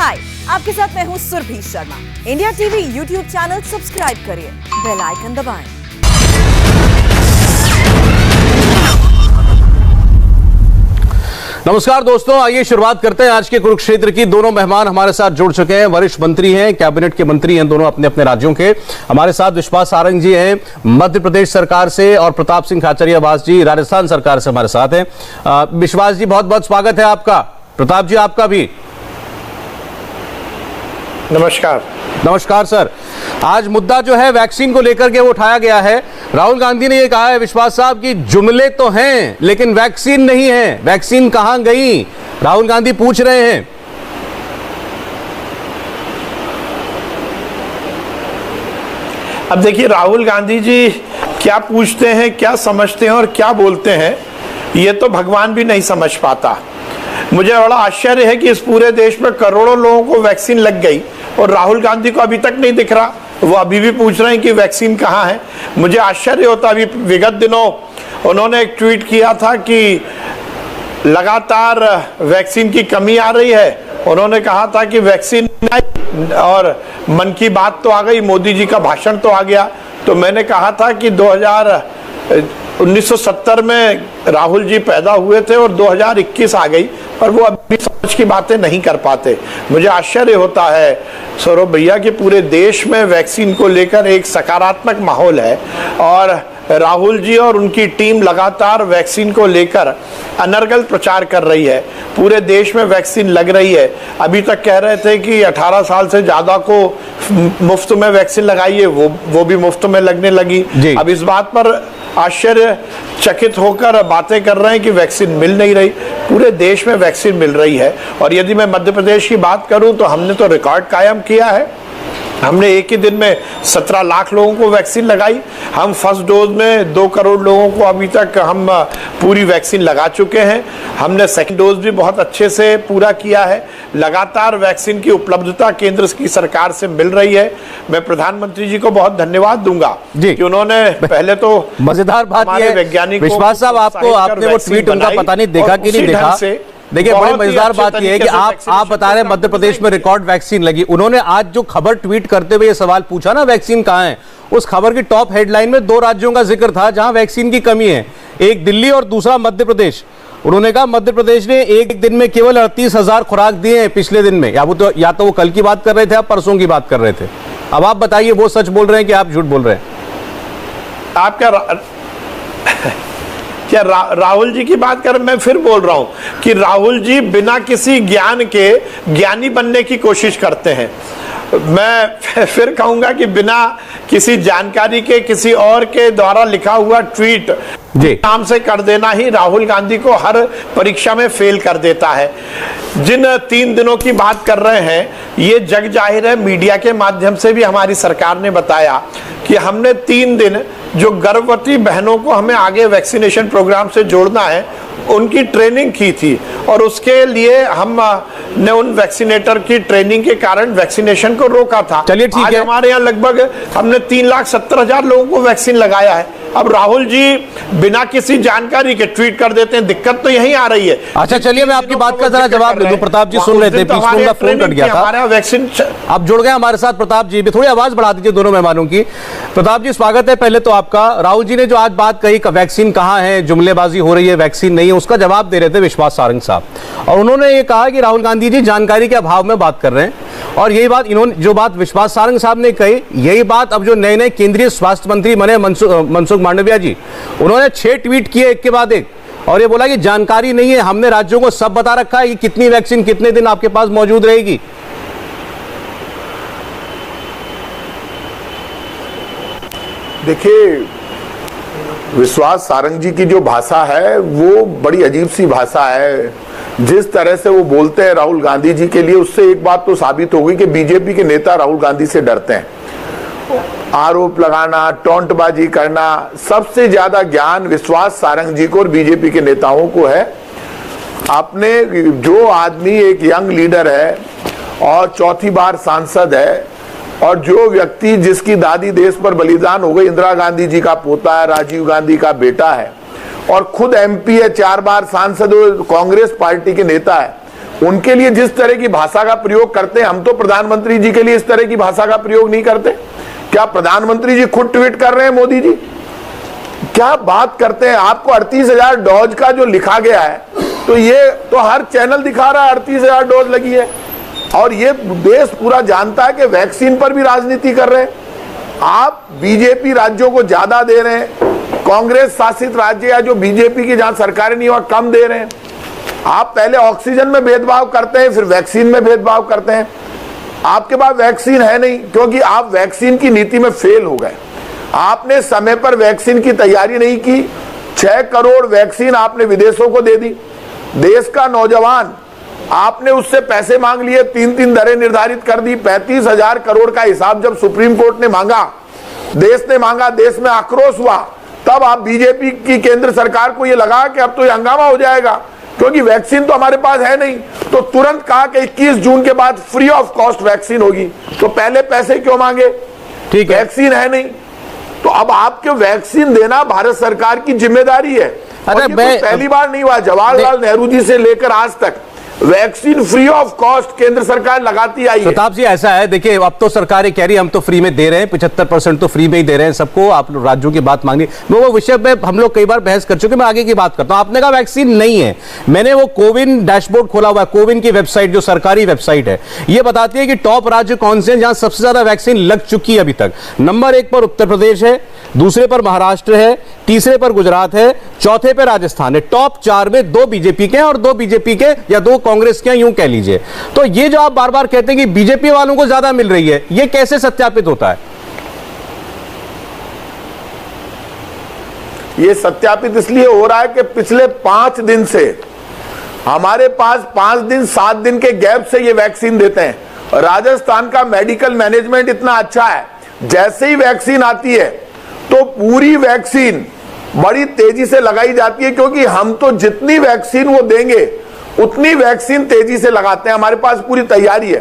हाय, आपके साथ मैं हूँ Surabhi Sharma. India TV YouTube channel subscribe करिए, बेल आइकन दबाएं। नमस्कार दोस्तों, आइए शुरुआत करते हैं आज के कुरुक्षेत्र की। दोनों मेहमान हमारे साथ जुड़ चुके हैं, वरिष्ठ मंत्री हैं, कैबिनेट के मंत्री हैं, दोनों अपने अपने राज्यों के। हमारे साथ विश्वास सारंग जी हैं मध्य प्रदेश सरकार से, और प्रताप सिंह खाचरियावास जी राजस्थान सरकार से हमारे साथ हैं। विश्वास जी, बहुत बहुत स्वागत है आपका। प्रताप जी, आपका भी नमस्कार। नमस्कार सर। आज मुद्दा जो है वैक्सीन को लेकर के वो उठाया गया है। राहुल गांधी ने ये कहा है, विश्वास साहब, कि जुमले तो हैं लेकिन वैक्सीन नहीं है। वैक्सीन कहां गई, राहुल गांधी पूछ रहे हैं। अब देखिए, राहुल गांधी जी क्या पूछते हैं, क्या समझते हैं और क्या बोलते हैं, ये तो भगवान भी नहीं समझ पाता। मुझे बड़ा आश्चर्य है कि इस पूरे देश में करोड़ों लोगों को वैक्सीन लग गई और राहुल गांधी को अभी तक नहीं दिख रहा। वो अभी भी पूछ रहे हैं कि वैक्सीन कहाँ है। मुझे आश्चर्य होता, अभी विगत दिनों उन्होंने एक ट्वीट किया था कि लगातार वैक्सीन की कमी आ रही है। उन्होंने कहा था कि वैक्सीन नहीं, और मन की बात तो आ गई, मोदी जी का भाषण तो आ गया। तो मैंने कहा था कि 1970 में राहुल जी पैदा हुए थे और 2021 आ गई, पर वो अभी सोच की बातें नहीं कर पाते। मुझे आश्चर्य होता है सौरभ भैया कि पूरे देश में वैक्सीन को लेकर एक सकारात्मक माहौल है और राहुल जी और उनकी टीम लगातार वैक्सीन को लेकर अनर्गल प्रचार कर रही है। पूरे देश में वैक्सीन लग रही है। अभी तक कह रहे थे कि 18 साल से ज्यादा को मुफ्त में वैक्सीन लगाइए, वो भी मुफ्त में लगने लगी। अब इस बात पर आश्चर्यचकित होकर बातें कर रहे हैं कि वैक्सीन मिल नहीं रही। पूरे देश में वैक्सीन मिल रही है। और यदि मैं मध्य प्रदेश की बात करूं तो हमने तो रिकॉर्ड कायम किया है। हमने एक ही दिन में 17 लाख लोगों को वैक्सीन लगाई। हम फर्स्ट डोज में 2 करोड़ लोगों को अभी तक हम पूरी वैक्सीन लगा चुके हैं। हमने सेकंड डोज भी बहुत अच्छे से पूरा किया है। लगातार वैक्सीन की उपलब्धता केंद्र की सरकार से मिल रही है। मैं प्रधानमंत्री जी को बहुत धन्यवाद दूंगा कि उन्होंने पहले तो मजेदार बात यह वैज्ञानिक विश्वास साहब, आपने वो ट्वीट उनका पता नहीं देखा कि नहीं देखा। देखिए, बड़ी मजेदार बात यह है कि आप बता रहे हैं मध्य प्रदेश में रिकॉर्ड वैक्सीन लगी। उन्होंने आज जो खबर ट्वीट करते हुए ये सवाल पूछा ना, वैक्सीन कहां है, उस खबर की टॉप हेडलाइन में 2 राज्यों का जिक्र था जहां वैक्सीन की कमी है, एक दिल्ली और दूसरा मध्य प्रदेश। उन्होंने कहा मध्य प्रदेश ने एक दिन में केवल 38,000 खुराक दिए हैं पिछले दिन में। या तो वो कल की बात कर रहे थे, आप परसों की बात कर रहे थे। अब आप बताइए, वो सच बोल रहे हैं कि आप झूठ बोल रहे हैं? क्या राहुल जी की बात कर, मैं फिर बोल रहा हूं कि राहुल जी बिना किसी ज्ञान के ज्ञानी बनने की कोशिश करते हैं। मैं फिर कहूंगा कि बिना किसी जानकारी के किसी और के द्वारा लिखा हुआ ट्वीट नाम से कर देना ही राहुल गांधी को हर परीक्षा में फेल कर देता है। जिन 3 दिनों की बात कर रहे हैं, ये जग जाहिर है, मीडिया के माध्यम से भी हमारी सरकार ने बताया कि हमने 3 दिन जो गर्भवती बहनों को हमें आगे वैक्सीनेशन प्रोग्राम से जोड़ना है, उनकी ट्रेनिंग की थी। और उसके लिए हमने उन वैक्सीनेटर की ट्रेनिंग के कारण वैक्सीनेशन को रोका था। चलिए ठीक है, हमारे यहाँ लगभग हमने 3,70,000 लोगों को वैक्सीन लगाया है। अब राहुल जी बिना किसी जानकारी के ट्वीट कर देते हैं। दिक्कत तो यही आ रही है। अच्छा, चलिए मैं आपकी बात का जरा जवाब दे दूं। प्रताप जी सुन रहे थे, बीच में उनका फोन कट गया था। हमारा वैक्सीन आप जुड़ गए हमारे साथ। प्रताप जी भी थोड़ी आवाज बढ़ा दीजिए दोनों मेहमानों की। प्रताप जी, स्वागत है पहले तो आपका। राहुल जी ने जो आज बात कही, वैक्सीन कहां है, जुमलेबाजी हो रही है, वैक्सीन नहीं है, उसका जवाब दे रहे थे विश्वास सारंग साहब। और उन्होंने ये कहा कि राहुल गांधी जी जानकारी के अभाव में बात कर रहे हैं। और यही बात इन्होंने जो बात विश्वास सारंग साहब ने कही, यही बात अब जो नए केंद्रीय स्वास्थ्य मंत्री बने मनसुख मांडविया जी, उन्होंने 6 ट्वीट किए एक के बाद एक, और ये बोला कि जानकारी नहीं है, हमने राज्यों को सब बता रखा है कि कितनी वैक्सीन कितने दिन आपके पास मौजूद रहेगी। देखिए, विश्वास सारंग जी की जो भाषा है वो बड़ी अजीब सी भाषा है। जिस तरह से वो बोलते हैं राहुल गांधी जी के लिए, उससे एक बात तो साबित हो गई कि बीजेपी के नेता राहुल गांधी से डरते हैं। आरोप लगाना, टोंटबाजी करना, सबसे ज्यादा ज्ञान विश्वास सारंग जी को और बीजेपी के नेताओं को है। आपने जो आदमी एक यंग लीडर है और 4थी बार सांसद है, और जो व्यक्ति जिसकी दादी देश पर बलिदान हो गई, इंदिरा गांधी जी का पोता है, राजीव गांधी का बेटा है, और खुद एमपी है, 4 बार सांसद, कांग्रेस पार्टी के नेता है, उनके लिए जिस तरह की भाषा का प्रयोग करते हैं, हम तो प्रधानमंत्री जी के लिए इस तरह की भाषा का प्रयोग नहीं करते। क्या प्रधानमंत्री जी खुद ट्वीट कर रहे हैं मोदी जी? क्या बात करते हैं? आपको 38,000 डोज का जो लिखा गया है, तो ये तो हर चैनल दिखा रहा है 38,000 डोज लगी है, और ये देश पूरा जानता है कि वैक्सीन पर भी राजनीति कर रहे हैं। आप बीजेपी राज्यों को ज्यादा दे रहे हैं, कांग्रेस शासित राज्य या जो बीजेपी की जहां सरकारें नहीं वहां कम दे रहे हैं। आप पहले ऑक्सीजन में भेदभाव करते हैं, फिर वैक्सीन में भेदभाव करते हैं। आपके पास वैक्सीन है नहीं क्योंकि आप वैक्सीन की नीति में फेल हो गए। आपने समय पर वैक्सीन की तैयारी नहीं की। 6 करोड़ वैक्सीन आपने विदेशों को दे दी। देश का नौजवान, आपने उससे पैसे मांग लिए, 3 दरें निर्धारित कर दी। 35,000 करोड़ का हिसाब जब सुप्रीम कोर्ट ने मांगा, देश ने मांगा, देश में आक्रोश हुआ, तब आप बीजेपी की केंद्र सरकार को यह लगा कि अब तो ये हंगामा हो जाएगा क्योंकि वैक्सीन तो हमारे पास है नहीं, तो तुरंत कहा कि 21 जून के बाद फ्री ऑफ कॉस्ट वैक्सीन होगी। तो पहले पैसे क्यों मांगे? ठीक है, वैक्सीन है नहीं, तो अब आपके वैक्सीन देना भारत सरकार की जिम्मेदारी है। अरे तो पहली बार नहीं हुआ, जवाहरलाल नेहरू जी से लेकर आज तक वैक्सीन फ्री ऑफ कॉस्ट केंद्र सरकार लगाती आई है। प्रताप जी ऐसा है, देखिए अब तो सरकारें कह रही हम तो फ्री में दे रहे हैं, 75% तो फ्री में ही दे रहे हैं सबको। आप राज्यों की बात मांगनी, वो विषय पे हम लोग कई बार बहस कर चुके, मैं आगे की बात करता हूं। आपने कहा वैक्सीन नहीं है, मैंने वो कोविन डैशबोर्ड खोला हुआ है, कोविन की वेबसाइट जो सरकारी वेबसाइट है, ये बताती है कि टॉप राज्य कौन से हैं जहां सबसे ज्यादा वैक्सीन लग चुकी है अभी तक। नंबर 1 पर उत्तर प्रदेश है, दूसरे पर महाराष्ट्र है, तीसरे पर गुजरात है, चौथे पर राजस्थान है। टॉप 4 में 2 बीजेपी के हैं और 2 बीजेपी के या 2 कांग्रेस के, यूं कह लीजिए। तो ये जो आप बार बार कहते हैं कि बीजेपी वालों को ज्यादा मिल रही है, ये कैसे सत्यापित होता है? ये सत्यापित इसलिए हो रहा है कि पिछले 5 दिन से हमारे पास 5 दिन 7 दिन के गैप से ये वैक्सीन देते हैं। राजस्थान का मेडिकल मैनेजमेंट इतना अच्छा है, जैसे ही वैक्सीन आती है तो पूरी वैक्सीन बड़ी तेजी से लगाई जाती है, क्योंकि हम तो जितनी वैक्सीन वो देंगे उतनी वैक्सीन तेजी से लगाते हैं, हमारे पास पूरी तैयारी है।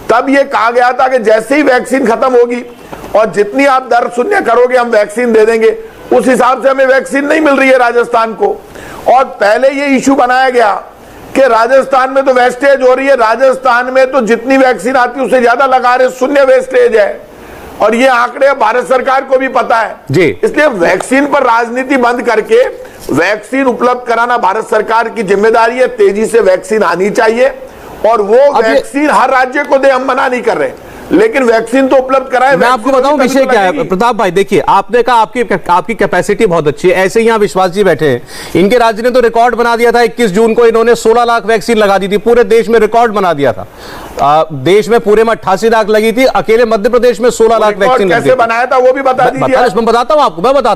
तब ये कहा गया था कि जैसे ही वैक्सीन खत्म होगी और जितनी आप दर शून्य करोगे हम वैक्सीन दे देंगे, उस हिसाब से हमें वैक्सीन नहीं मिल रही है राजस्थान को। और पहले ये इश्यू बनाया गया कि राजस्थान में तो वेस्टेज हो रही है, राजस्थान में तो जितनी वैक्सीन आती है उससे ज्यादा लगा रहे, शून्य वेस्टेज है, और ये आंकड़े भारत सरकार को भी पता है जी। इसलिए वैक्सीन पर राजनीति बंद करके वैक्सीन उपलब्ध कराना भारत सरकार की जिम्मेदारी है। तेजी से वैक्सीन आनी चाहिए और वो वैक्सीन हर राज्य को दे, हम मना नहीं कर रहे, लेकिन वैक्सीन तो उपलब्ध कराए। मैं आपको बताऊं विषय क्या है प्रताप भाई, देखिए आपने कहा आपकी कैपेसिटी बहुत अच्छी है, ऐसे ही यहाँ विश्वास जी बैठे हैं, इनके राज्य ने तो रिकॉर्ड बना दिया था। 21 जून को इन्होंने 16 लाख वैक्सीन लगा दी थी, पूरे देश में रिकॉर्ड बना दिया था। देश में पूरे में 88 लाख लगी थी, अकेले मध्य प्रदेश में 16 लाख वैक्सीन कैसे बनाया था वो भी बता दीजिए। मैं बताता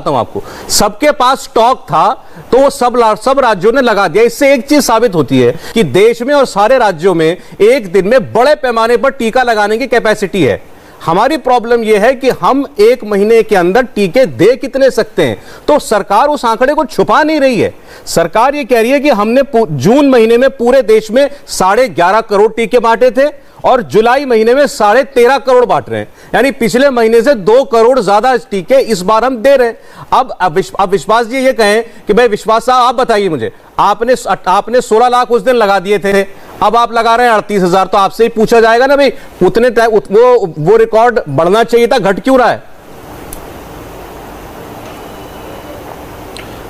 हूं आपको, सबके पास स्टॉक था तो वो सब राज्यों ने लगा दिया। इससे एक चीज साबित होती है कि देश में और सारे राज्यों में एक दिन में बड़े पैमाने पर टीका लगाने की कैपेसिटी है। हमारी प्रॉब्लम यह है कि हम 1 महीने के अंदर टीके दे कितने सकते हैं, तो सरकार उस आंकड़े को छुपा नहीं रही है। सरकार यह कह रही है कि हमने जून महीने में पूरे देश में 11.5 करोड़ टीके बांटे थे और जुलाई महीने में 13.5 करोड़ बांट रहे हैं, यानी पिछले महीने से 2 करोड़ ज्यादा टीके इस बार हम दे रहे हैं। अब विश्वास जी ये कहें कि भाई विश्वास साहब आप बताइए मुझे, आपने 16 लाख उस दिन लगा दिए थे, अब आप लगा रहे हैं 38,000, तो आपसे ही पूछा जाएगा ना भाई उतने वो रिकॉर्ड बढ़ना चाहिए था, घट क्यों रहा है?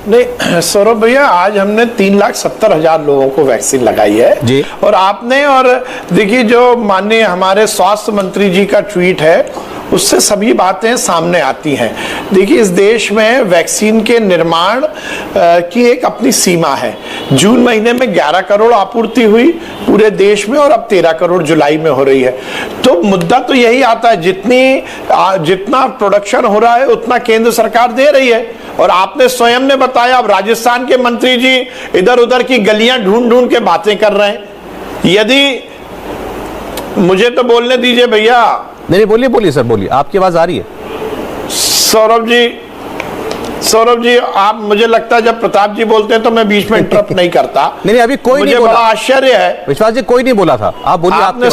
नहीं सौरभ भैया, आज हमने 3,70,000 लोगों को वैक्सीन लगाई है जी। और आपने, और देखिए जो माननीय हमारे स्वास्थ्य मंत्री जी का ट्वीट है उससे सभी बातें सामने आती हैं। देखिए इस देश में वैक्सीन के निर्माण की एक अपनी सीमा है। जून महीने में 11 करोड़ आपूर्ति हुई पूरे देश में और अब 13 करोड़ जुलाई में हो रही है। तो मुद्दा तो यही आता है, जितना प्रोडक्शन हो रहा है उतना केंद्र सरकार दे रही है। और आपने स्वयं ने बताया, अब राजस्थान के मंत्री जी इधर उधर की गलियां ढूंढ ढूंढ के बातें कर रहे हैं। यदि मुझे तो बोलने दीजिए भैया। नहीं बोलिए सर, बोलिए, आपकी आवाज आ रही है। सौरभ जी आप, मुझे लगता है जब प्रताप जी बोलते हैं तो मैं बीच में इंटरप्ट नहीं करता। नहीं अभी कोई नहीं बोला। मुझे बड़ा आश्चर्य है, विश्वास जी कोई नहीं बोला था, आप बोलिए। आपने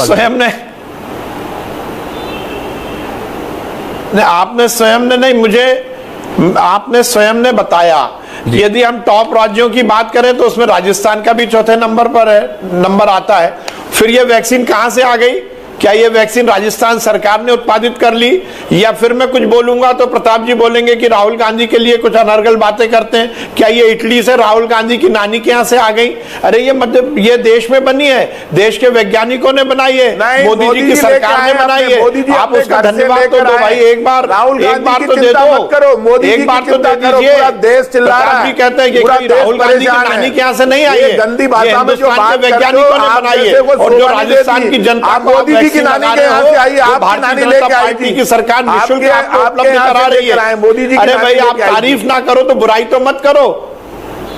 स्वयं ने बताया यदि हम टॉप राज्यों की बात करें तो उसमें राजस्थान का भी चौथे नंबर पर है, नंबर आता है। फिर ये वैक्सीन कहां से आ गई? क्या ये वैक्सीन राजस्थान सरकार ने उत्पादित कर ली? या फिर मैं कुछ बोलूंगा तो प्रताप जी बोलेंगे कि राहुल गांधी के लिए कुछ अनर्गल बातें करते हैं। क्या ये इटली से राहुल गांधी की नानी के यहाँ से आ गई? अरे ये मतलब ये देश में बनी है, देश के वैज्ञानिकों ने बनाई है, मोदी जी की सरकार ने बनाई है। आप उसका धन्यवाद तो दो भाई, एक बार तो दे दो, एक बार तो दे दीजिए। देश चिल्ला रहा है, कहते हैं कि राहुल गांधी की नानी के यहाँ से नहीं आई है, गंदी भाषा में जो हिंदुस्तान के वैज्ञानिकों ने बनाई है। और जो राजस्थान की जनता को की नानी के यहाँ से आई, आपकी नानी लेके आई थी की सरकार निःशुल्क आपको उपलब्ध करा रही है। मोदी जी, अरे भाई आप तारीफ ना करो तो बुराई तो मत करो।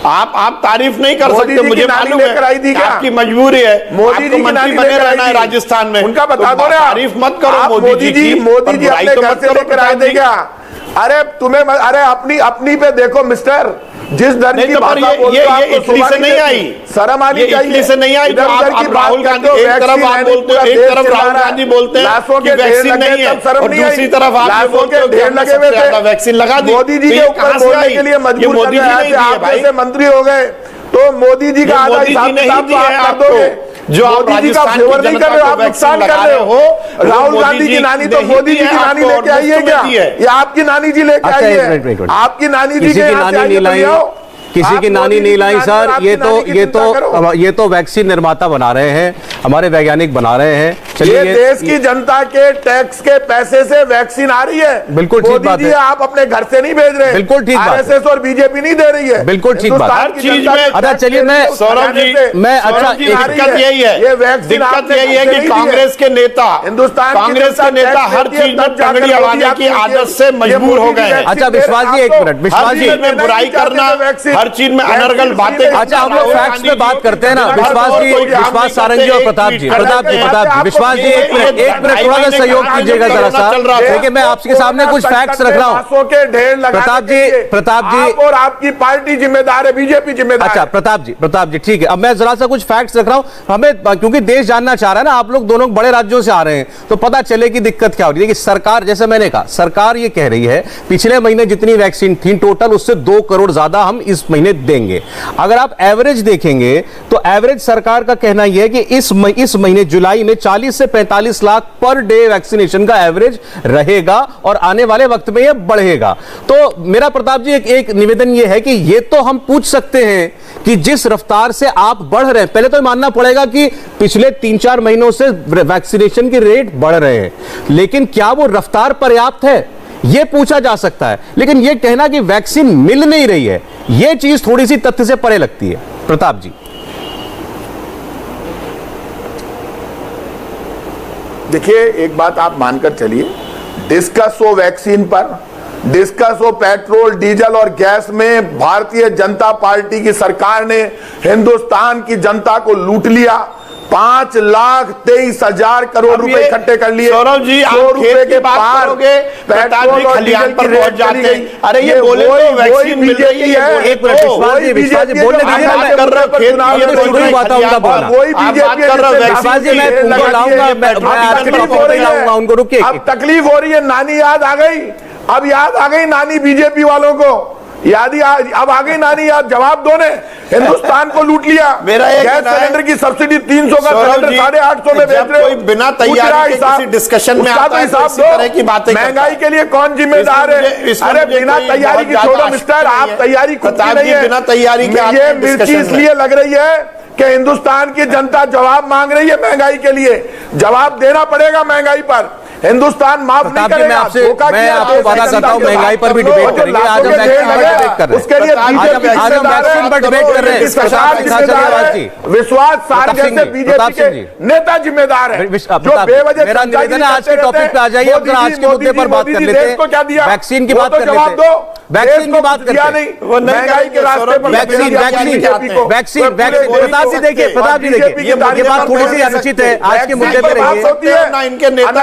आप तारीफ नहीं कर सकते, मुझे मालूम है आपकी मजबूरी है, मोदी जी मंत्री बने रहना है राजस्थान में, उनका बता दो ना, तारीफ मत करो मोदी जी की, मोदी जी अपने घर से लेकर आए थे क्या? अरे तुम्हें, अरे अपनी पे देखो मिस्टर, जिस दर की भाषा बोलते हो आपको इटली से नहीं आई, शर्म आनी चाहिए। इटली से नहीं आई। आप राहुल गांधी एक तरफ आप बोलते हो, एक तरफ राहुल गांधी बोलते हैं कि वैक्सीन नहीं है, और दूसरी तरफ आप बोलते हो ढेर लगे हुए थे, वैक्सीन लगा दी। मोदी जी के ऊपर बोलने के लिए मजबूर मोदी जी नहीं दिए भाई, मंत्री हो गए तो मोदी जी का आधा हिसाब आप दोगे। जो मोदी जी का फेवर नहीं कर रहे हो, आप नुकसान कर रहे हो। राहुल गांधी की नानी तो मोदी जी की नानी लेके आई है क्या? या आपकी नानी जी लेके आई है? आपकी नानी जी के यहाँ से आई है, किसी की नानी नहीं लाई सर। ये तो वैक्सीन निर्माता बना रहे हैं, हमारे वैज्ञानिक बना रहे हैं। चलिए, देश की जनता के टैक्स के पैसे से वैक्सीन आ रही है। बिल्कुल ठीक बात है। आप अपने घर से नहीं भेज रहे। बिल्कुल ठीक बात है। आरएसएस और बीजेपी नहीं दे रही है। बिल्कुल ठीक बात है। हर चीज में। अच्छा चलिए, मैं सौरभ जी, मैं अच्छा दिक्कत यही है, दिक्कत यही है कि कांग्रेस के नेता, हिंदुस्तान कांग्रेस के नेता हर चीज में टंगड़ी अड़ाने की आदत से मजबूर हो गए हैं। अच्छा विश्वास जी, एक मिनट, विश्वास जी, में बुराई करना, हर चीज में अनर्गल बातें। अच्छा हम लोग फैक्ट्स पे बात करते हैं ना। विश्वास जी, विश्वास सारंग जी और प्रताप जी, विश्वास जी एक मिनट थोड़ा सा सहयोग कीजिएगा जरा सा। देखिए मैं आपके सामने कुछ फैक्ट्स रख रहा हूँ। प्रताप जी और आपकी पार्टी जिम्मेदार है, बीजेपी जिम्मेदार। अच्छा प्रताप जी ठीक है। अब मैं जरा सा कुछ फैक्ट्स रख रहा हूँ, हमें क्योंकि देश जानना चाह रहा है ना, आप लोग दोनों बड़े राज्यों से आ रहे हैं तो पता चले कि दिक्कत क्या हो रही है। कि सरकार, जैसे मैंने कहा, सरकार ये कह रही है पिछले महीने जितनी वैक्सीन थी टोटल उससे 2 करोड़ ज्यादा हम इस महीने देंगे। अगर आप एवरेज देखेंगे तो एवरेज सरकार का कहना यह है कि इस महीने जुलाई में 40 से 45 लाख पर डे वैक्सीनेशन का एवरेज रहेगा और आने वाले वक्त में यह बढ़ेगा। तो मेरा प्रताप जी एक निवेदन यह है कि यह तो हम पूछ सकते हैं कि जिस रफ्तार से आप बढ़ रहे हैं, पहले तो मानना पड़ेगा कि पिछले 3-4 महीनों से वैक्सीनेशन के रेट बढ़ रहे हैं, लेकिन क्या वो रफ्तार पर्याप्त है, यह पूछा जा सकता है। लेकिन यह कहना कि वैक्सीन मिल नहीं रही है, यह चीज थोड़ी सी तथ्य से परे लगती है। प्रताप जी देखिए, एक बात आप मानकर चलिए, डिस्कस हो वैक्सीन पर, डिस्कस हो पेट्रोल, डीजल और गैस में, भारतीय जनता पार्टी की सरकार ने हिंदुस्तान की जनता को लूट लिया। 5,23,000 करोड़ रुपए इकट्ठे कर लिए। सौरभ जी, आप खेत की बात करोगे, पेट्रोल और खलिहान पर पहुंच जाते हैं। अरे ये बोले तो वैक्सीन मिल रही है। एक मिनट विश्वास जी बोलने दीजिए, मैं कर रहा हूं खेत की तो शुरू हुआ था उनका बोलना। आप बात कर रहे हो विश्वास जी, मैं उनको लाऊंगा, मैं लाऊंगा उनको। रुकिए, अब तकलीफ हो रही है, नानी याद आ गई, अब याद आ गई नानी बीजेपी वालों को, अब आ गई नानी याद। जवाब दो ने, हिंदुस्तान को लूट लिया। गैस सिलेंडर की सब्सिडी 300 का सिलेंडर 850 में बेच रहे हो। बिना तैयारी के किसी डिस्कशन में आता है तो इसी तरह की बातें। महंगाई के लिए कौन जिम्मेदार है? अरे बिना तैयारी की छोड़ो मिस्टर, आप तैयारी खुद की नहीं है। बिना तैयारी के ये मिर्ची इसलिए लग रही है कि हिंदुस्तान की जनता जवाब मांग रही है महंगाई के लिए। जवाब देना पड़ेगा महंगाई पर, हिंदुस्तान माफ नहीं करेगा। मैं आपको वादा करता हूं महंगाई पर भी डिबेट करेंगे। आज हम वैक्सीन पर डिबेट कर रहे हैं, उसके लिए आज हम वैक्सीन पर डिबेट कर रहे हैं। विश्वास सारंग जैसे बीजेपी के नेता जिम्मेदार है। मेरा निवेदन है आज के टॉपिक पे आ जाइए, अपना आज के मुद्दे पर बात कर लेते हैं। वैक्सीन की बात कर लेते हैं, वैक्सीन की बात करते हैं। महंगाई के रास्ते पर वैक्सीन प्रताप जी देखिए, ये बात थोड़ी सी अनुचित है। आज के मुद्दे पर रहिए। इनके नेता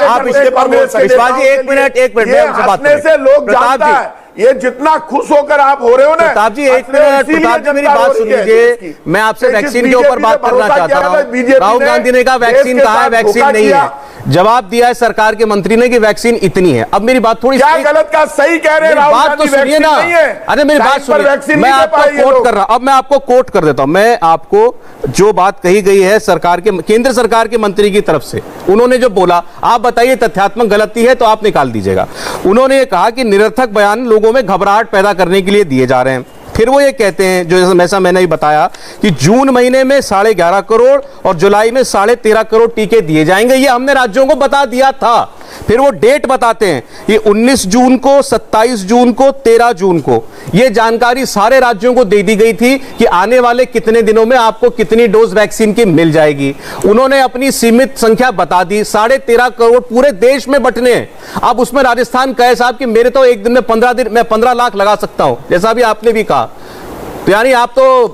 आप इसके पर बोल सकते हैं। विश्वास जी एक मिनट मैं उनसे बात करने से लोग जानता है, ये जितना खुश होकर आप हो रहे हो ना। प्रताप जी एक मिनट, प्रताप जी मेरी बात सुन लीजिए। मैं आपसे वैक्सीन के ऊपर बात करना चाहता हूँ। राहुल गांधी ने कहा वैक्सीन कहा है, वैक्सीन नहीं है। जवाब दिया है सरकार के मंत्री ने कि वैक्सीन इतनी है। अब मेरी बात थोड़ी क्या गलत का सही कह रहे हैं राहुल बात तो गांधी, सुनिए ना। वैक्सीन नहीं है। अरे मेरी बात सुनिए, मैं आपको कोट कर रहा हूं। अब मैं आपको कोट कर देता हूं। मैं आपको जो बात कही गई है सरकार के, केंद्र सरकार के मंत्री की तरफ से, उन्होंने जो बोला, आप बताइए तथ्यात्मक गलती है तो आप निकाल दीजिएगा। उन्होंने ये कहा कि निरर्थक बयान लोगों में घबराहट पैदा करने के लिए दिए जा रहे हैं। फिर वो ये कहते हैं, जो जैसा मैंने भी बताया, कि जून महीने में 11.5 करोड़ और जुलाई में 13.5 करोड़ टीके दिए जाएंगे। ये हमने राज्यों को बता दिया था। फिर वो डेट बताते हैं, ये 19 जून को, 27 जून को, 13 जून को। ये जानकारी सारे राज्यों को दे दी गई थी कि आने वाले कितने दिनों में आपको कितनी डोज वैक्सीन की मिल जाएगी। उन्होंने अपनी सीमित संख्या बता दी, 13.5 करोड़ पूरे देश में बंटने हैं। अब उसमें राजस्थान कहे साहब कि मेरे तो एक दिन में 15 लाख लगा सकता हूं, जैसा भी आपने भी कहा। तो यानी आप तो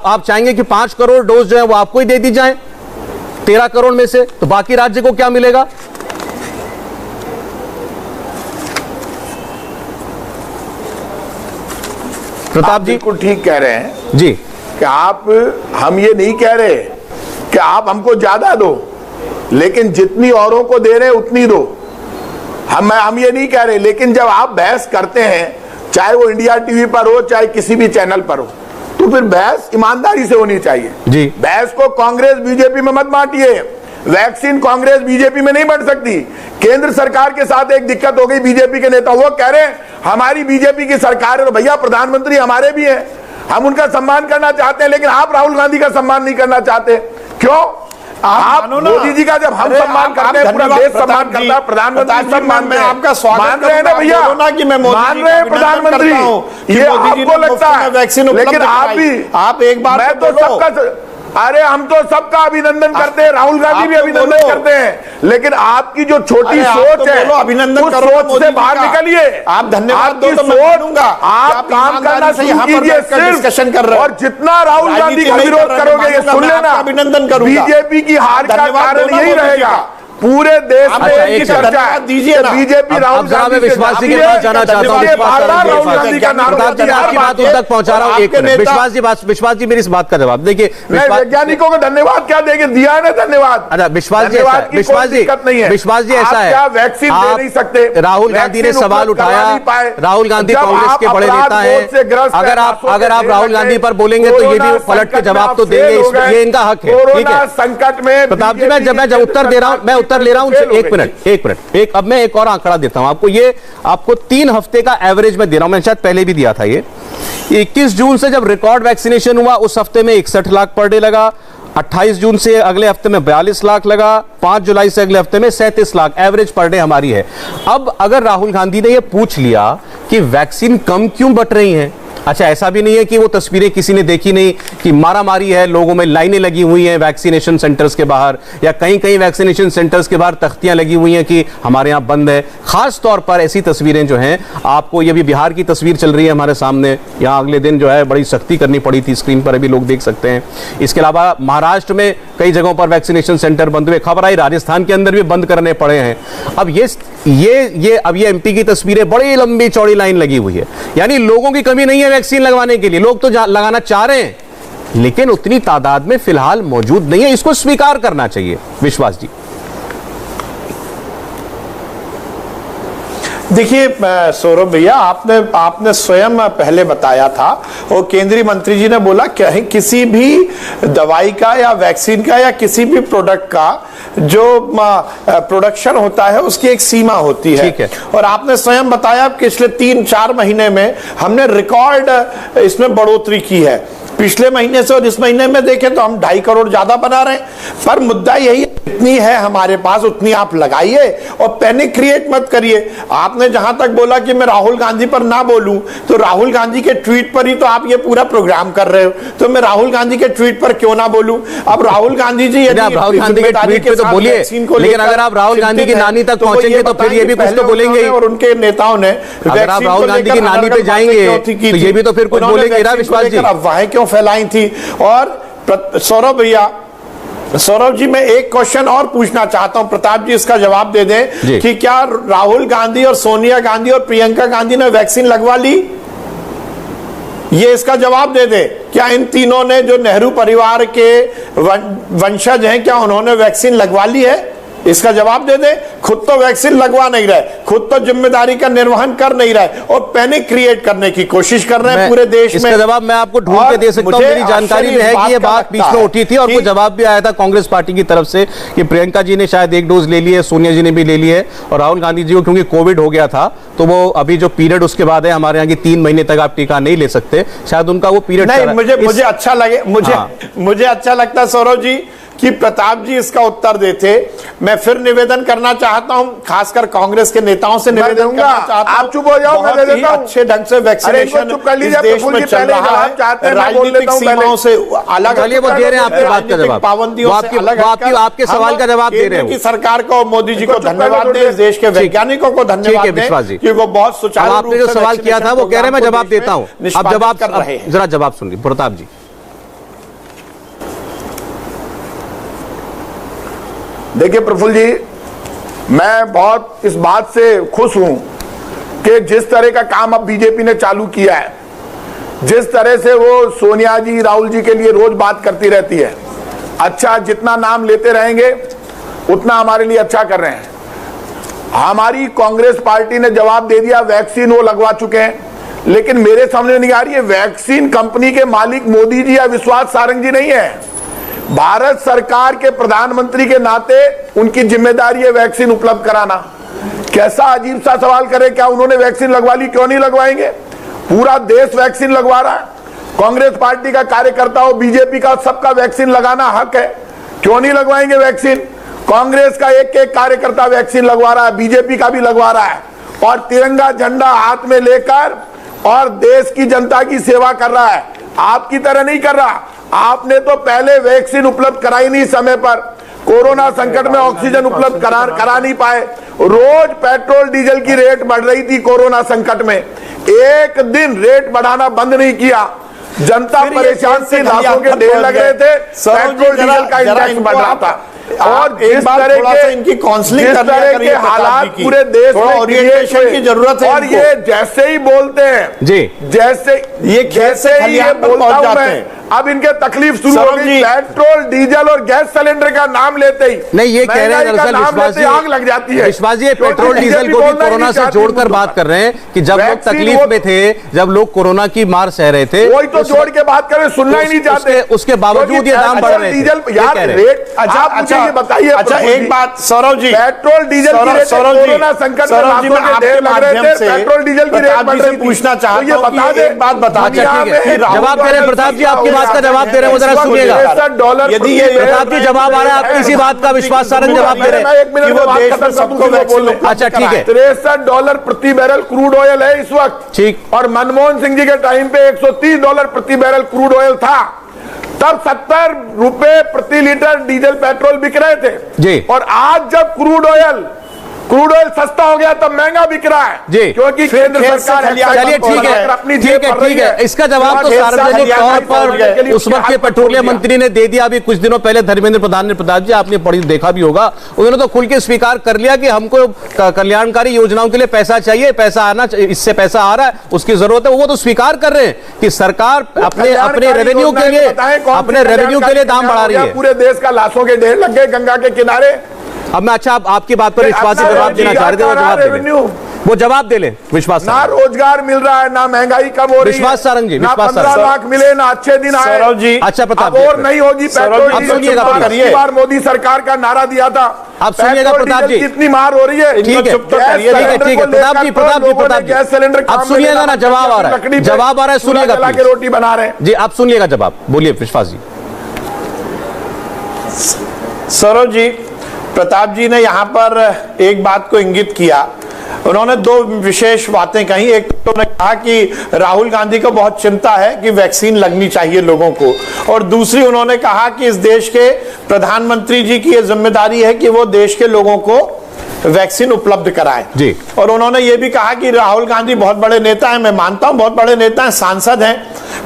आप चाहेंगे कि 5 करोड़ डोज जो है वो आपको ही दे दी जाए 13 करोड़ में से, तो बाकी राज्य को क्या मिलेगा? प्रताप जी बिल्कुल ठीक कह रहे हैं जी कि हम ये नहीं कह रहे कि आप हमको ज्यादा दो, लेकिन जितनी औरों को दे रहे हैं उतनी दो। हम ये नहीं कह रहे, लेकिन जब आप बहस करते हैं, चाहे वो इंडिया टीवी पर हो, चाहे किसी भी चैनल पर हो, तो फिर बहस ईमानदारी से होनी चाहिए जी। बहस को कांग्रेस बीजेपी में मत बांटिए। वैक्सीन कांग्रेस बीजेपी में नहीं बंट सकती। केंद्र सरकार के साथ एक दिक्कत हो गई, बीजेपी के नेता वो कह रहे हैं हमारी बीजेपी की सरकार है, तो भैया प्रधानमंत्री हमारे भी हैं, हम उनका सम्मान करना चाहते हैं, लेकिन आप राहुल गांधी का सम्मान नहीं करना चाहते। क्यों? आप मोदी जी का जब हम सम्मान करते हैं, पूरा देश सम्मान करता है, प्रधानमंत्री सम्मान में आपका स्वागत मान रहे हैं ना भैया, मान रहे हैं प्रधानमंत्री, ये आपको लगता है, लेकिन आप एक बार मैं तो सबका, अरे हम तो सबका अभिनंदन करते हैं, राहुल गांधी भी अभिनंदन करते हैं, लेकिन आपकी जो छोटी सोच है, अभिनंदन करो, सोच से बाहर निकलिए। आप धन्यवाद दो तो मैं दूंगा, आप काम करना शुरू कीजिए डिस्कशन कर रहे हैं, और जितना राहुल गांधी का विरोध करोगे ये सुन लेना, अभिनंदन करूंगा। बीजेपी की हार का कारण यही रहेगा, पूरे देश में एक चर्चा दीजिए ना, बीजेपी राहुल गांधी विश्वास जी के पास जाना चाहता हूं। राहुल गांधी का नाम आपकी बात उन तक पहुंचा रहा हूं। एक मिनट विश्वास जी मेरी इस बात का जवाब देखिए। वैज्ञानिकों को धन्यवाद क्या देंगे, दिया है ना धन्यवाद। अच्छा विश्वास जी ऐसा है, वैक्सीन दे नहीं सकते। राहुल गांधी ने सवाल उठाया, राहुल गांधी कांग्रेस के बड़े नेता हैं, अगर आप राहुल गांधी पर बोलेंगे तो ये भी पलट के जवाब तो देंगे, ये इनका हक है। ठीक है संकट में प्रताप जी, मैं जब उत्तर दे रहा हूं, मैं उत्तर ले रहा हूं, एक मिनट, अब मैं एक और आंकड़ा देता हूं आपको। ये आपको 3 हफ्ते का एवरेज में दे रहा हूं, मैंने शायद पहले भी दिया था। ये 21 जून से जब रिकॉर्ड वैक्सीनेशन हुआ, उस हफ्ते में 61 लाख पर डे लगा। 28 जून से अगले हफ्ते में 42 लाख लगा। 5 जुलाई से अगले हफ्ते में 37 लाख एवरेज पर डे हमारी है। अब अगर राहुल गांधी ने यह पूछ लिया कि वैक्सीन कम क्यों बट रही है, अच्छा ऐसा भी नहीं है कि वो तस्वीरें किसी ने देखी नहीं कि मारामारी है, लोगों में लाइनें लगी हुई हैं वैक्सीनेशन सेंटर्स के बाहर, या कहीं कहीं वैक्सीनेशन सेंटर्स के बाहर तख्तियां लगी हुई हैं कि हमारे यहां बंद है। खास तौर पर ऐसी तस्वीरें जो हैं, आपको ये भी बिहार की तस्वीर चल रही है हमारे सामने, यहां अगले दिन जो है बड़ी सख्ती करनी पड़ी थी, स्क्रीन पर अभी लोग देख सकते हैं। इसके अलावा महाराष्ट्र में कई जगहों पर वैक्सीनेशन सेंटर बंद हुए, खबर आई राजस्थान के अंदर भी बंद करने पड़े हैं। अब ये एमपी की तस्वीरें, बड़ी लंबी चौड़ी लाइन लगी हुई है, यानी लोगों की कमी नहीं है वैक्सीन लगवाने के लिए, लोग तो लगाना चाह रहे हैं, लेकिन उतनी तादाद में फिलहाल मौजूद नहीं है, इसको स्वीकार करना चाहिए। विश्वास जी देखिए सौरभ भैया, आपने स्वयं पहले बताया था और केंद्रीय मंत्री जी ने बोला कहीं किसी भी दवाई का या वैक्सीन का या किसी भी प्रोडक्ट का जो प्रोडक्शन होता है उसकी एक सीमा होती है, और आपने स्वयं बताया पिछले 3-4 महीने में हमने रिकॉर्ड इसमें बढ़ोतरी की है। पिछले महीने से और इस महीने में देखें तो हम 2.5 करोड़ ज्यादा बना रहे हैं, पर मुद्दा यही इतनी है हमारे पास, उतनी आप लगाइए और पैनिक क्रिएट मत करिए। आपने जहां तक बोला कि मैं राहुल गांधी पर ना बोलूं, तो राहुल गांधी के ट्वीट पर ही तो आप ये पूरा प्रोग्राम कर रहे हो, तो मैं राहुल गांधी के ट्वीट पर क्यों ना बोलूं। अब राहुल गांधी जी राहुल गांधी के ट्वीट पे तो बोलिए, लेकिन अगर आप राहुल गांधी की नानी तक पहुंचेंगे तो फिर ये भी कुछ तो बोलेंगे, और उनके नेताओं ने अगर आप राहुल गांधी की नानी पे जाएंगे तो ये भी तो फिर कुछ बोलेंगे ना विश्वास जी, अफवाहें क्यों फैलाई थी। और सौरभ जी, मैं एक क्वेश्चन और पूछना चाहता हूं, प्रताप जी इसका जवाब दे दें कि क्या राहुल गांधी और सोनिया गांधी और प्रियंका गांधी ने वैक्सीन लगवा ली? ये इसका जवाब दे दे। क्या इन तीनों ने, जो नेहरू परिवार के वंशज हैं, क्या उन्होंने वैक्सीन लगवा ली है? इसका जवाब दे दे। खुद तो वैक्सीन लगवा नहीं रहे, खुद तो जिम्मेदारी का निर्वहन कर नहीं रहे और पैनिक क्रिएट करने की कोशिश कर रहे हैं पूरे देश में। इसका जवाब मैं आपको ढूंढ के दे सकता हूं। मेरी जानकारी में है कि ये बात बीच में उठी थी और वो जवाब भी आया था कांग्रेस पार्टी की तरफ से कि प्रियंका जी ने शायद 1 डोज ले ली है, सोनिया जी ने भी ले ली है, और राहुल गांधी जी को क्योंकि कोविड हो गया था तो वो अभी जो पीरियड उसके बाद है हमारे यहाँ की 3 महीने तक आप टीका नहीं ले सकते, शायद उनका वो पीरियड नहीं। मुझे अच्छा लगे, मुझे अच्छा लगता है सौरभ जी कि प्रताप जी इसका उत्तर देते। मैं फिर निवेदन करना चाहता हूं, खासकर कांग्रेस के नेताओं से निवेदन करना चाहता हूं, आप चुप हो जाओ, मैं दे देता हूं। अच्छे ढंग से वैक्सीनेशन इस देश में चल रहा है, राजनीतिक सीमाओं से अलग। चलिए वो दे रहे हैं आपकी बात का जवाब, पाबंदियों से अलग, आपके सवाल का जवाब दे रहे हैं। सरकार को, मोदी जी को धन्यवाद दें, इस देश के वैज्ञानिकों को धन्यवाद दें कि वो बहुत सुचारू रूप से आपने जो सवाल किया था वो कह रहे हैं मैं जवाब देता हूं, अब जवाब कर रहे हैं। जरा जवाब सुनिए प्रताप जी। देखिए प्रफुल्ल जी, मैं बहुत इस बात से खुश हूं कि जिस तरह का काम अब बीजेपी ने चालू किया है, जिस तरह से वो सोनिया जी, राहुल जी के लिए रोज बात करती रहती है, अच्छा जितना नाम लेते रहेंगे उतना हमारे लिए अच्छा कर रहे हैं। हमारी कांग्रेस पार्टी ने जवाब दे दिया, वैक्सीन वो लगवा चुके हैं, लेकिन मेरे सामने नहीं आ रही है, वैक्सीन कंपनी के मालिक मोदी जी या विश्वास सारंग जी नहीं है। भारत सरकार के प्रधानमंत्री के नाते उनकी जिम्मेदारी है वैक्सीन उपलब्ध कराना। कैसा अजीब सा सवाल करे, क्या उन्होंने वैक्सीन लगवा ली? क्यों नहीं लगवाएंगे? पूरा देश वैक्सीन लगवा रहा है। कांग्रेस पार्टी का कार्यकर्ता हो, बीजेपी का, सबका वैक्सीन लगाना हक है, क्यों नहीं लगवाएंगे वैक्सीन? कांग्रेस का एक एक कार्यकर्ता वैक्सीन लगवा रहा है, बीजेपी का भी लगवा रहा है, और तिरंगा झंडा हाथ में लेकर और देश की जनता की सेवा कर रहा है। आपकी तरह नहीं कर रहा। आपने तो पहले वैक्सीन उपलब्ध कराई नहीं समय पर, कोरोना संकट में ऑक्सीजन उपलब्ध करा नहीं पाए, रोज पेट्रोल डीजल की रेट बढ़ रही थी कोरोना संकट में, एक दिन रेट बढ़ाना बंद नहीं किया, जनता परेशान थी, लाखों के ढेर लग रहे थे, पेट्रोल डीजल का इंडेक्स बढ़ रहा था। और इस तरह के इनकी काउंसलिंग के हालात पूरे देश में ओरिएंटेशन की जरूरत है। और ये जैसे ही बोलते हैं जी, जैसे ये बोलता हूं मैं, अब इनके तकलीफ शुरू हो गई। पेट्रोल डीजल और गैस सिलेंडर का नाम लेते ही नहीं, ये कह रहे हैं दरअसल आग लग जाती है। विश्वास जी पेट्रोल डीजल को भी कोरोना से जोड़कर बात कर रहे हैं कि जब लोग तकलीफ में थे, जब लोग कोरोना की मार सह रहे थे, वही तो जोड़ के बात कर रहे, सुनना ही नहीं चाहते। उसके बावजूद ये दाम बढ़ रहे थे। डीजल यार रेट, अच्छा ये बताइए। अच्छा एक बात सौरभ जी, पेट्रोल डीजल की रेट कोरोना संकट में लाखों के ढेर लग रहे थे, पेट्रोल डीजल की रेट बढ़ रही थी। पूछना चाहता हूं, बता दे, एक बात बता। जवाब दे रहे हैं प्रताप जी, आपकी बात का जवाब दे रहे हैं, जरा सुनिएगा। यदि ये प्रताप जी जवाब आ रहा है, आप किसी बात का विश्वास सारंग जवाब दे रहे हैं। अच्छा ठीक है, $63 प्रति बैरल क्रूड ऑयल है इस वक्त, ठीक। और मनमोहन सिंह जी के टाइम पे $130 प्रति बैरल क्रूड ऑयल था, तब 70 रुपए प्रति लीटर डीजल पेट्रोल बिक रहे थे जी। और आज जब क्रूड ऑयल सस्ता हो गया तब महंगा बिक रहा है जी, क्योंकि केंद्र सरकार। चलिए ठीक है, इसका जवाब तो सार्वजनिक तौर पर उस वक्त के पेट्रोलियम मंत्री ने दे दिया। अभी कुछ दिनों पहले धर्मेंद्र प्रधान ने, प्रताप जी आपने पढ़ी देखा भी होगा, उन्होंने तो खुल के स्वीकार कर लिया कि हमको कल्याणकारी योजनाओं के लिए पैसा चाहिए, पैसा आना, इससे पैसा आ रहा है, उसकी जरूरत है। वो तो स्वीकार कर रहे हैं कि सरकार अपने रेवेन्यू के लिए दाम बढ़ा रही है। पूरे देश का लाशों के ढेर लग गए गंगा के किनारे। अब मैं अच्छा आपकी बात पर विश्वास से जवाब देना चाह रहे थे, वो जवाब दे ले विश्वास। ना रोजगार मिल रहा है, ना महंगाई कम हो रही है, विश्वास सारंग जी, ना 15 लाख मिले, ना अच्छे दिन आए। सौरभ जी, अच्छा प्रताप और नहीं होगी पेट्रोल डीजल। बार मोदी सरकार का नारा दिया था, आप सुनिएगा प्रताप जी, कितनी मार हो रही है। ठीक है प्रताप जी, गैस सिलेंडर आप सुनिएगा ना, जवाब आ रहा है, सुनिएगा, रोटी बना रहे हैं जी, आप सुनिएगा जवाब, बोलिए विश्वास जी। सौरभ जी, प्रताप जी ने यहां पर एक बात को इंगित किया, उन्होंने 2 विशेष बातें कही। एक तो उन्होंने कहा कि राहुल गांधी को बहुत चिंता है कि वैक्सीन लगनी चाहिए लोगों को, और दूसरी उन्होंने कहा कि इस देश के प्रधानमंत्री जी की यह जिम्मेदारी है कि वो देश के लोगों को वैक्सीन उपलब्ध कराएं जी। और उन्होंने ये भी कहा कि राहुल गांधी बहुत बड़े नेता हैं, मैं मानता हूं बहुत बड़े नेता हैं, सांसद हैं,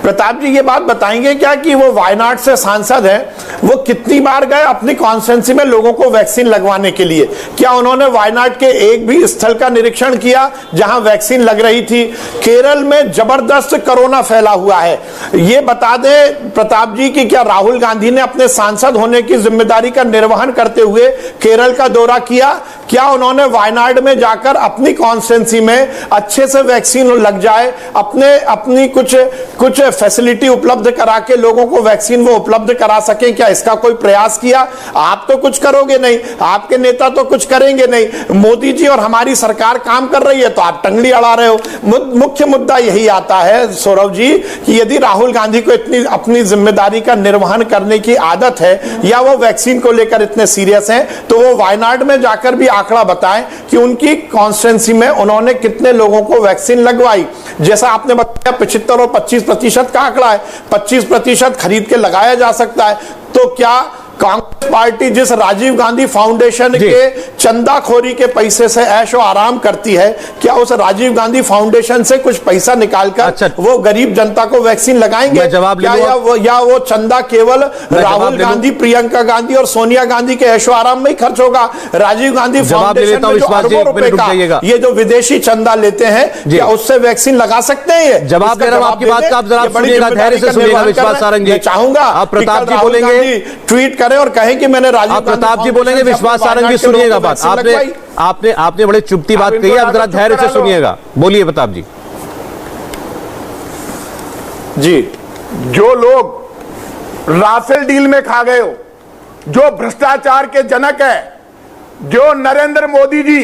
प्रताप जी ये बात बताएंगे क्या कि वो वायनाड से सांसद हैं, वो कितनी बार गए अपनी कॉन्स्टिट्यूंसी में लोगों को वैक्सीन लगवाने के लिए? क्या उन्होंने वायनाड के एक भी स्थल का निरीक्षण किया जहां वैक्सीन लग रही थी? केरल में जबरदस्त कोरोना फैला हुआ है। ये बता दें प्रताप जी कि क्या राहुल गांधी ने अपने सांसद होने की जिम्मेदारी का निर्वहन करते हुए केरल का दौरा किया? क्या उन्होंने वायनाड में जाकर अपनी कॉन्स्टिट्यूंसी में अच्छे से वैक्सीन लग जाए, अपनी कुछ फैसिलिटी उपलब्ध करा के लोगों को वैक्सीन वो उपलब्ध करा सके? क्या इसका कोई प्रयास किया? आप तो कुछ करोगे नहीं, आपके नेता तो कुछ करेंगे नहीं। मोदी जी और हमारी सरकार काम कर रही है तो आप टंगड़ी अड़ा रहे हो। मुख्य मुद्दा यही आता है सौरभ जी कि यदि राहुल गांधी को इतनी अपनी जिम्मेदारी का निर्वहन करने की आदत है या वो वैक्सीन को लेकर इतने सीरियस हैं, तो वो वायनाड में जाकर भी आंकड़ा बताएं कि उनकी कॉन्स्टिट्यूंसी में उन्होंने कितने लोगों को वैक्सीन लगवाई। जैसा आपने बताया 75 और 25% का आंकड़ा है, 25% खरीद के लगाया जा सकता है। तो क्या कांग्रेस पार्टी जिस राजीव गांधी फाउंडेशन के चंदाखोरी के पैसे से ऐशो आराम करती है, क्या उस राजीव गांधी फाउंडेशन से कुछ पैसा निकालकर वो गरीब जनता को वैक्सीन लगाएंगे? जवाब या वो चंदा केवल राहुल गांधी, प्रियंका गांधी और सोनिया गांधी के ऐशो आराम में ही खर्च होगा? राजीव गांधी फाउंडेशन में जो अरबों रुपए का ये जो विदेशी चंदा लेते हैं, क्या उससे वैक्सीन लगा सकते हैं? जवाब दे रहा हूं आपकी बात का, आप जरा सुनिएगा, धैर्य से सुनिएगा विश्वास सारंग जी। चाहूंगा आप प्रताप जी बोलेंगे, ट्वीट करें और कहें कि मैंने राजीव गांधी, प्रताप जी बोलेंगे, विश्वास सारंग जी सुनिएगा बात। आपने बड़े चुपती बात कही है, आप जरा धैर्य से सुनिएगा। बोलिए प्रताप जी। जी, जो लोग राफेल डील में खा गए हो, जो भ्रष्टाचार के जनक है, जो नरेंद्र मोदी जी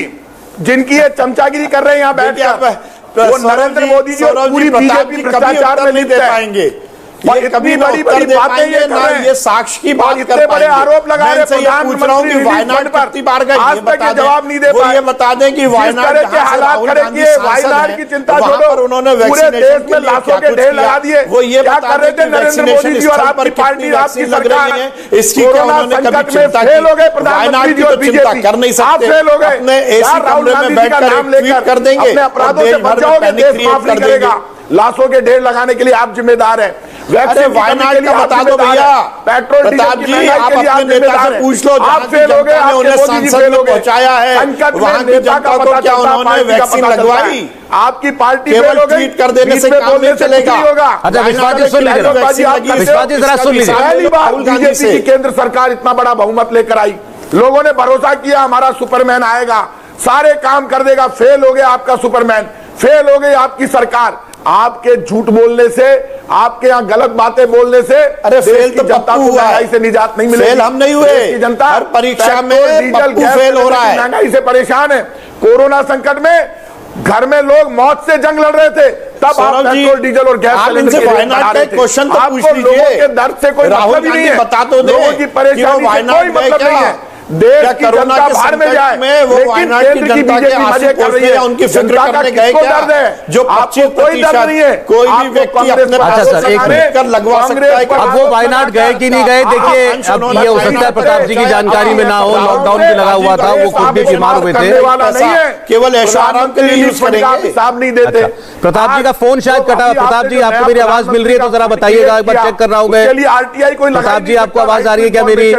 जिनकी ये चमचागिरी कर रहे हैं यहां बैठकर, वो नरेंद्र मोदी जी और पूरी बीजेपी भ्रष्टाचार में लिप्त है। ये कभी बड़ी बड़ी बातें ये कर रहे हैं, ये साक्ष्य की बात इतने बड़े आरोप लगा रहे हैं। पूछ रहा हूं कि वायनाड कितनी बार गए, आज तक ये जवाब नहीं दे पाए। ये बता दें कि वायनाड के हालात खड़े किए, वायनाड की चिंता छोड़ो, उन्होंने पूरे देश में लाखों के ढेर लगा दिए। वो ये क्या कर रहे थे नरेंद्र मोदी जी और आपकी पार्टी, आपकी सरकार? इसकी कोरोना संकट में फेल हो गए प्रधानमंत्री जी और बीजेपी, कर नहीं सकते। आप फेल हो गए। अपने एसी कमरे में बैठकर नाम लेकर कर देंगे, अपने अपराधों से बच जाओगे, देश माफ नहीं करेगा। लाशों के ढेर लगाने के लिए आप जिम्मेदार हैं। अरे वायनाड का बता दो भैया, पेट्रोल प्रताप जी आप अपने नेता से पूछ लो, आप फेल हो गए, उन्हें संसद में पहुंचाया है, वहां की जनता को क्या उन्होंने वैक्सीन लगवाई? आपकी पार्टी केवल ट्वीट कर देने से काम नहीं चलेगा। अच्छा विश्वास जी सुन लीजिए, विश्वास जी जरा सुन लीजिए। पहली बार बीजेपी की केंद्र सरकार इतना बड़ा बहुमत लेकर आई, लोगों ने भरोसा किया हमारा सुपरमैन आएगा, सारे काम कर देगा। फेल हो गया आपका सुपरमैन, फेल हो गई आपकी सरकार। आपके झूठ बोलने से, आपके यहाँ गलत बातें बोलने से, अरे फेल तो जनता को महंगाई से निजात नहीं मिलेगी। फेल हम नहीं हुए, जनता हर परीक्षा में पप्पू फेल हो रहा है, महंगाई से परेशान है। कोरोना संकट में घर में लोग मौत से जंग लड़ रहे थे, तब आप पेट्रोल डीजल और गैस सिलेंडर क्वेश्चन तो पूछ लीजिए। लोगों के दर्द से कोई मतलब ही नहीं है, बता तो दे, लोगों की परेशानी से कोई मतलब नहीं है। देश की जनता बाहर में जाए, लेकिन केंद्र की बीजेपी मजे कर रही है। उनकी फिक्र करने गए क्या? जो 25% नहीं है, कोई भी व्यक्ति अपने अच्छा सर एक मिनट कर लगवा सकता है। अब वो वायनाड गए कि नहीं गए, देखिए अब ये हो सकता है प्रताप जी की जानकारी में ना हो, लॉकडाउन भी लगा हुआ था, वो खुद भी बीमार हुए थे, केवल ऐशो आराम के लिए यूज करेंगे, हिसाब नहीं देते। प्रताप जी का फोन शायद कटा। प्रताप जी आपको मेरी आवाज मिल रही है तो जरा बताइएगा, एक बार चेक कर रहा हूं मैं। आरटीआई कोई प्रताप जी आपको आवाज आ रही है क्या मेरी?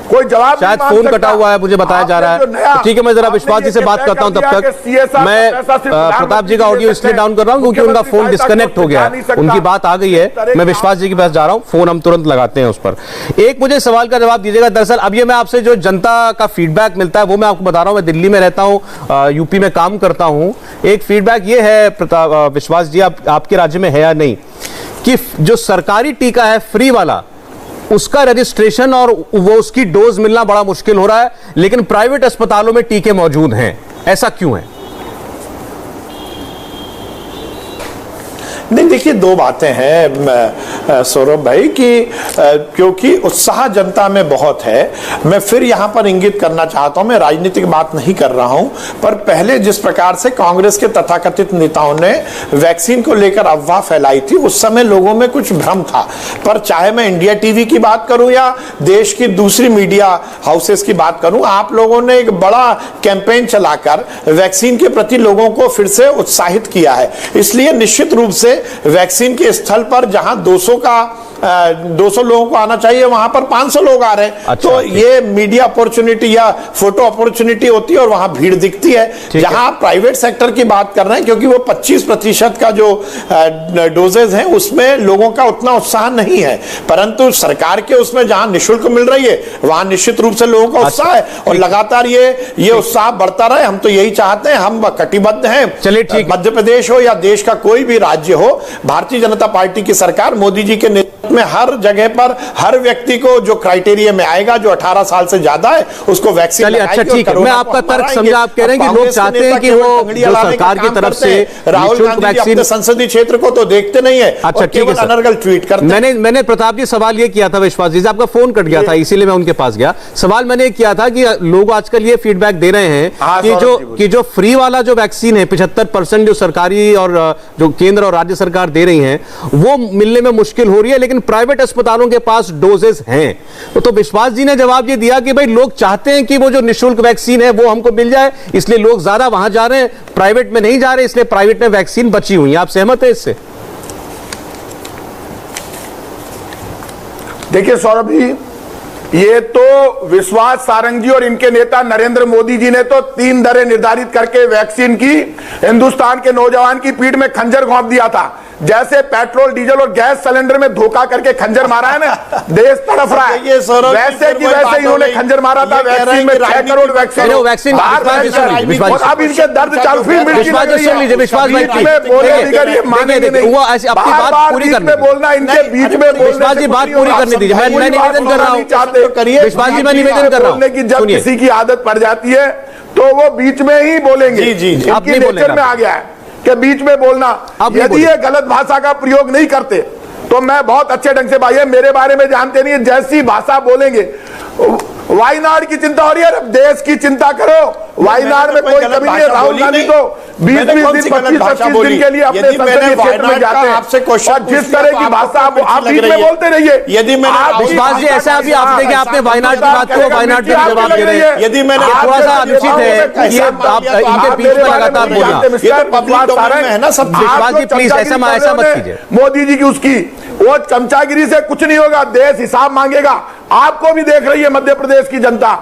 कोई जवाब शायद फोन कटा हुआ है, मुझे बताया जा रहा है। ठीक है, मैं जरा विश्वास जी से बात करता हूं, तब तक मैं प्रताप जी का ऑडियो इसलिए डाउन कर रहा हूं क्योंकि उनका फोन डिस्कनेक्ट हो गया है, उनकी बात आ गई है। मैं विश्वास जी के पास जा रहा हूं, फोन हम तुरंत लगाते हैं उस पर। एक मुझे सवाल का जवाब दीजिएगा। दरअसल अब ये मैं आपसे जो जनता का फीडबैक मिलता है वो मैं आपको बता रहा हूं। मैं दिल्ली में रहता हूं, यूपी में काम करता हूं। एक फीडबैक ये है विश्वास जी, आपके राज्य में है या नहीं, कि जो सरकारी टीका है फ्री वाला, उसका रजिस्ट्रेशन और वो उसकी डोज मिलना बड़ा मुश्किल हो रहा है, लेकिन प्राइवेट अस्पतालों में टीके मौजूद हैं। ऐसा क्यों है? नहीं देखिए, दो बातें हैं सौरभ भाई कि क्योंकि उत्साह जनता में बहुत है। मैं फिर यहां पर इंगित करना चाहता हूं, मैं राजनीतिक बात नहीं कर रहा हूं, पर पहले जिस प्रकार से कांग्रेस के तथाकथित नेताओं ने वैक्सीन को लेकर अफवाह फैलाई थी, उस समय लोगों में कुछ भ्रम था। पर चाहे मैं इंडिया टीवी की बात करूं या देश की दूसरी मीडिया हाउसेस की बात करूं, आप लोगों ने एक बड़ा कैंपेन चलाकर वैक्सीन के प्रति लोगों को फिर से उत्साहित किया है। इसलिए निश्चित रूप से वैक्सीन के स्थल पर जहां 200 लोगों को आना चाहिए वहां पर 500 लोग आ रहे हैं। अच्छा, तो ये मीडिया अपॉर्चुनिटी या फोटो अपॉर्चुनिटी होती है और वहां भीड़ दिखती है। जहां आप प्राइवेट सेक्टर की बात कर रहे हैं, क्योंकि वो 25% का जो डोजेज हैं उसमें लोगों का उतना उत्साह नहीं है, परंतु सरकार के उसमें जहां निःशुल्क मिल रही है वहां निश्चित रूप से लोगों का उत्साह है और लगातार ये उत्साह बढ़ता रहे। हम तो यही चाहते हैं, हम कटिबद्ध हैं। चलिए ठीक, मध्य प्रदेश हो या देश का कोई भी राज्य हो, भारतीय जनता पार्टी की सरकार मोदी जी के नेतृत्व में हर जगह पर हर व्यक्ति को जो क्राइटेरिया में आएगा, जो 18 साल से ज्यादा है, उसको वैक्सीन चलिए अच्छा ठीक है, मैं आपका तर्क समझा। आप कह रहे हैं कि लोग चाहते हैं कि वो जो सरकार की तरफ से राहुल गांधी अपने संसदीय क्षेत्र को तो देखते नहीं है। अच्छा ठीक है, अनर्गल ट्वीट करते हैं। मैंने प्रताप जी सवाल ये किया था विश्वास जी से, आपका फोन कट गया था इसीलिए मैं उनके पास गया। सवाल मैंने किया था कि लोग आजकल ये फीडबैक दे रहे हैं कि जो फ्री वाला जो वैक्सीन है 75% जो सरकारी और जो केंद्र और राज्य सरकार दे रही हैं वो मिलने में मुश्किल हो रही है, लेकिन प्राइवेट अस्पतालों के पास डोजेस हैं। तो विश्वास जी ने जवाब ये दिया कि भाई लोग चाहते हैं कि वो जो निःशुल्क वैक्सीन है वो हमको मिल जाए, इसलिए लोग ज्यादा वहां जा रहे हैं, प्राइवेट में नहीं जा रहे, इसलिए प्राइवेट में वैक्सीन बची हुई है। आप सहमत है इससे? देखिए सौरभ जी, ये तो विश्वास सारंग जी और इनके नेता नरेंद्र मोदी जी ने तो 3 दरें निर्धारित करके वैक्सीन की हिंदुस्तान के नौजवान की पीठ में खंजर घोंप दिया था। जैसे पेट्रोल डीजल और गैस सिलेंडर में धोखा करके खंजर मारा है ना, देश तड़फ रहा है, वैसे की वैसे इन्होंने खंजर मारा था वैक्सीन में। 6 करोड़ वैक्सीन अब इनके दर्द चालू फिर विश्वास भाई पूरी करने बोलना, इनके बीच में विश्वास जी बात पूरी करने दीजिए। मैं निवेदन कर रहा हूँ, विश्वास जी मैं निवेदन कर रहा हूँ कि जब किसी की आदत पड़ जाती है तो वो बीच में ही बोलेंगे। इनकी नेचर में आ गया है कि बीच में बोलना। यदि ये गलत भाषा का प्रयोग नहीं करते तो मैं बहुत अच्छे ढंग से, भाई मेरे बारे में जानते नहीं है, जैसी भाषा बोलेंगे। वायनाड की चिंता हो रही है, देश की चिंता करो। वायनाड में कोई कमी नहीं है। राहुल गांधी तो 20-20 दिन 25-25 दिन के लिए अपने संसदीय क्षेत्र में जाते हैं और जिस तरह की भाषा आप बीच में बोलते रहिए। यदि मैंने विश्वास जी ऐसा अभी आपने कि आपने वायनाड की बात को वायनाड पे जवाब दे रहे हैं, यदि मैंने थोड़ा सा अनुचित है कि आप इनके बीच में लगातार बोलना। विश्वास जी प्लीज ऐसा मत कीजिए। मोदी जी की उसकी वो चमचागिरी से कुछ नहीं होगा, देश हिसाब मांगेगा। आपको भी देख रही है मध्य प्रदेश की जनता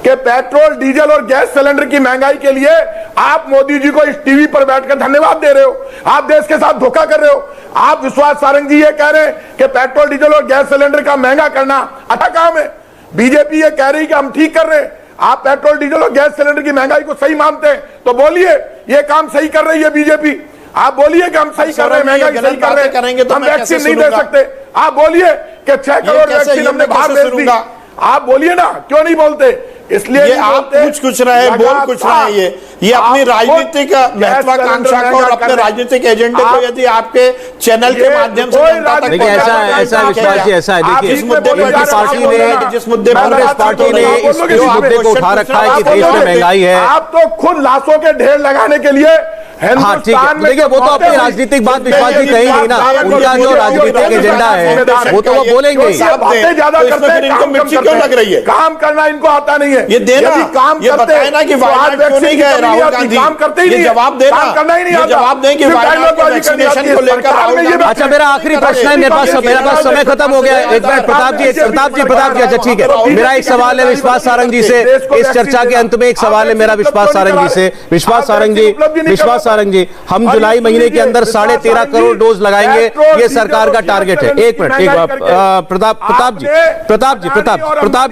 कि पेट्रोल डीजल और गैस सिलेंडर की महंगाई के लिए आप मोदी जी को इस टीवी पर बैठकर धन्यवाद दे रहे हो। आप देश के साथ धोखा कर रहे हो। आप विश्वास सारंग जी ये कह रहे हैं कि पेट्रोल डीजल और गैस सिलेंडर का महंगा करना अच्छा काम है। बीजेपी ये कह रही है कि हम ठीक कर रहे हैं। आप पेट्रोल डीजल और गैस सिलेंडर की महंगाई को सही मानते हैं तो बोलिए ये काम सही कर रही है बीजेपी। आप बोलिए कि हम सही कर रहे हैं, महंगाई सही कर रहे हैं, हम वैक्सीन नहीं दे सकते। आप बोलिए कि 6 करोड़ वैक्सीन हमने बाहर भेज दी। आप बोलिए ना, क्यों नहीं बोलते? इसलिए आप कुछ रहे हैं, बोल कुछ रहे हैं। ये अपनी राजनीतिक महत्वाकांक्षा को और अपने राजनीतिक एजेंडे को यदि आपके चैनल के माध्यम से ऐसा विश्वास जी ऐसा है, देखिए जिस मुद्दे पर कांग्रेस पार्टी ने इस मुद्दे को उठा रखा है कि देश में महंगाई है। आप तो खुद लाशों के ढेर लगाने के लिए हाँ ठीक है, देखिए वो तो अपनी राजनीतिक बात विश्वास जी कहेंगे ही ना, उनका जो राजनीतिक एजेंडा है वो तो वो बोलेंगे ही। बातें ज्यादा करते हैं, इनको मिर्ची क्यों लग रही है? काम करना इनको आता नहीं है। ये देना, काम ये बताए ना कि वायनाड क्यों नहीं गए राहुल गांधी, काम करते ही नहीं, जवाब देना, काम करना ही नहीं आता। जवाब दें कि वायनाड के वैक्सीनेशन को लेकर राहुल गांधी। अच्छा मेरा आखिरी प्रश्न है, मेरे पास समय खत्म हो गया है। एक मिनट प्रताप जी अच्छा ठीक है, मेरा एक सवाल है विश्वास सारंग जी से। इस चर्चा के अंत में एक सवाल है मेरा विश्वास सारंग जी से। विश्वास सारंग जी, हम जुलाई महीने के अंदर 13.5 करोड़ डोज लगाएंगे, ये सरकार का टारगेट है। एक मिनट प्रताप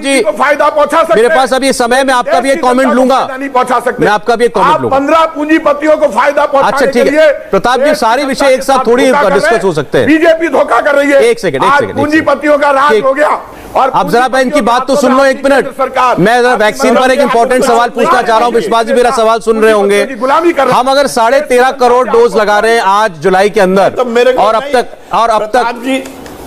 जी फायदा पहुंचा सकते, मेरे पास अभी समय में आपका भी एक कमेंट लूंगा, नहीं पहुंचा सकते। मैं आपका भी एक कमेंट लूंगा। 15 पूंजीपतियों को फायदा पहुंचाने अच्छा ठीक है प्रताप जी, सारी विषय एक साथ थोड़ी डिस्कस हो सकते हैं। बीजेपी धोखा कर रही है। एक सेकंड पूंजीपतियों का राज हो गया। और अब जरा मैं इनकी बात तो सुन लो एक मिनट। मैं जरा वैक्सीन पर एक इंपॉर्टेंट सवाल पूछना चाह रहा हूं, विश्वास जी मेरा सवाल सुन रहे होंगे। हम अगर 13.5 करोड़ डोज लगा रहे हैं आज जुलाई के अंदर, और अब तक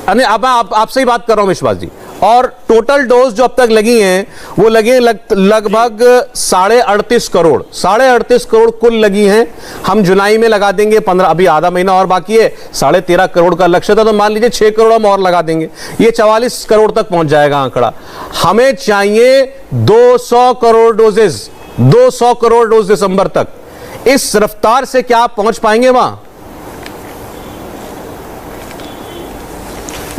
अब आपसे ही बात कर रहा हूं विश्वास जी, और टोटल डोज जो अब तक लगी हैं वो लगे लगभग 38.5 करोड़ 38.5 करोड़ कुल लगी हैं। हम जुलाई में लगा देंगे 15, अभी आधा महीना और बाकी है। 13.5 करोड़ का लक्ष्य था, तो मान लीजिए 6 करोड़ हम और लगा देंगे, ये 44 करोड़ तक पहुंच जाएगा आंकड़ा। हमें चाहिए 200 करोड़ डोजेस, 200 करोड़ डोज दिसंबर तक। इस रफ्तार से क्या आप पहुंच पाएंगे वहां?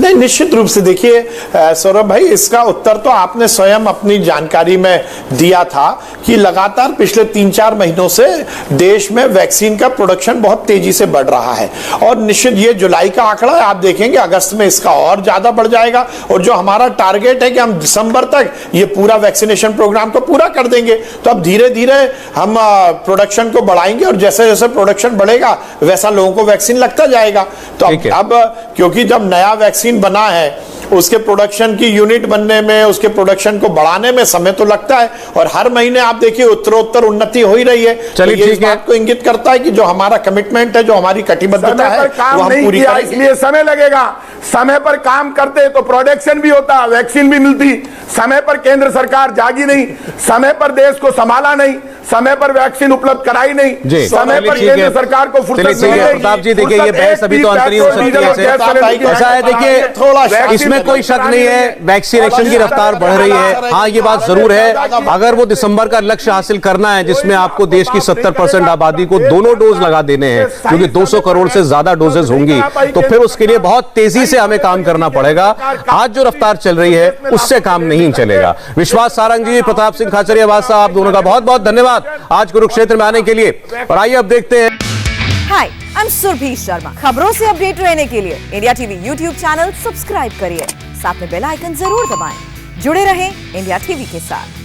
नहीं, निश्चित रूप से देखिए सौरभ भाई, इसका उत्तर तो आपने स्वयं अपनी जानकारी में दिया था कि लगातार पिछले 3-4 महीनों से देश में वैक्सीन का प्रोडक्शन बहुत तेजी से बढ़ रहा है और निश्चित ये जुलाई का आंकड़ा है, आप देखेंगे अगस्त में इसका और ज्यादा बढ़ जाएगा और जो हमारा टारगेट है कि हम दिसंबर तक ये पूरा वैक्सीनेशन प्रोग्राम को पूरा कर देंगे। तो अब धीरे धीरे हम प्रोडक्शन को बढ़ाएंगे और जैसे जैसे प्रोडक्शन बढ़ेगा वैसा लोगों को वैक्सीन लगता जाएगा। तो अब क्योंकि जब नया वैक्सीन बना है उसके प्रोडक्शन की यूनिट बनने में, उसके प्रोडक्शन को बढ़ाने में समय तो लगता है और हर महीने आप देखिए उत्तरोत्तर उन्नति हो ही रही है। चलिए, तो ये ठीक इस बात को इंगित करता है कि जो हमारा कमिटमेंट है, जो हमारी कटिबद्धता है, वो हम पूरी करेंगे। इसलिए समय लगेगा। समय पर काम करते तो प्रोडक्शन भी होता, वैक्सीन भी मिलती। समय पर केंद्र सरकार जागी नहीं, समय पर देश को संभाला नहीं, समय पर वैक्सीन उपलब्ध कराई नहीं, समय पर केंद्र सरकार को फुर्सत नहीं मिली। प्रताप जी देखिए, ये बहस अभी तो अंत नहीं हो सकती है। ऐसा है, देखिए इसमें कोई शक नहीं है, वैक्सीनेशन की रफ्तार बढ़ रही है। हाँ, ये बात जरूर है, अगर वो दिसंबर का लक्ष्य हासिल करना है जिसमें आपको देश की 70% आबादी को दोनों डोज लगा देने हैं, क्योंकि 200 करोड़ से ज्यादा डोजेज होंगी, तो फिर उसके लिए बहुत तेजी से हमें काम करना पड़ेगा। आज जो रफ्तार चल रही है उससे काम नहीं चलेगा। विश्वास सारंग जी, प्रताप सिंह खाचरियावास साहब, आप दोनों का बहुत बहुत धन्यवाद आज कुरुक्षेत्र में आने के लिए। और आइए अब देखते हैं। हाय, आई एम सुरभि शर्मा। खबरों से अपडेट रहने के लिए India TV YouTube channel subscribe करिए, साथ में बेल आइकन जरूर दबाएं। जुड़े रहें इंडिया टीवी के साथ।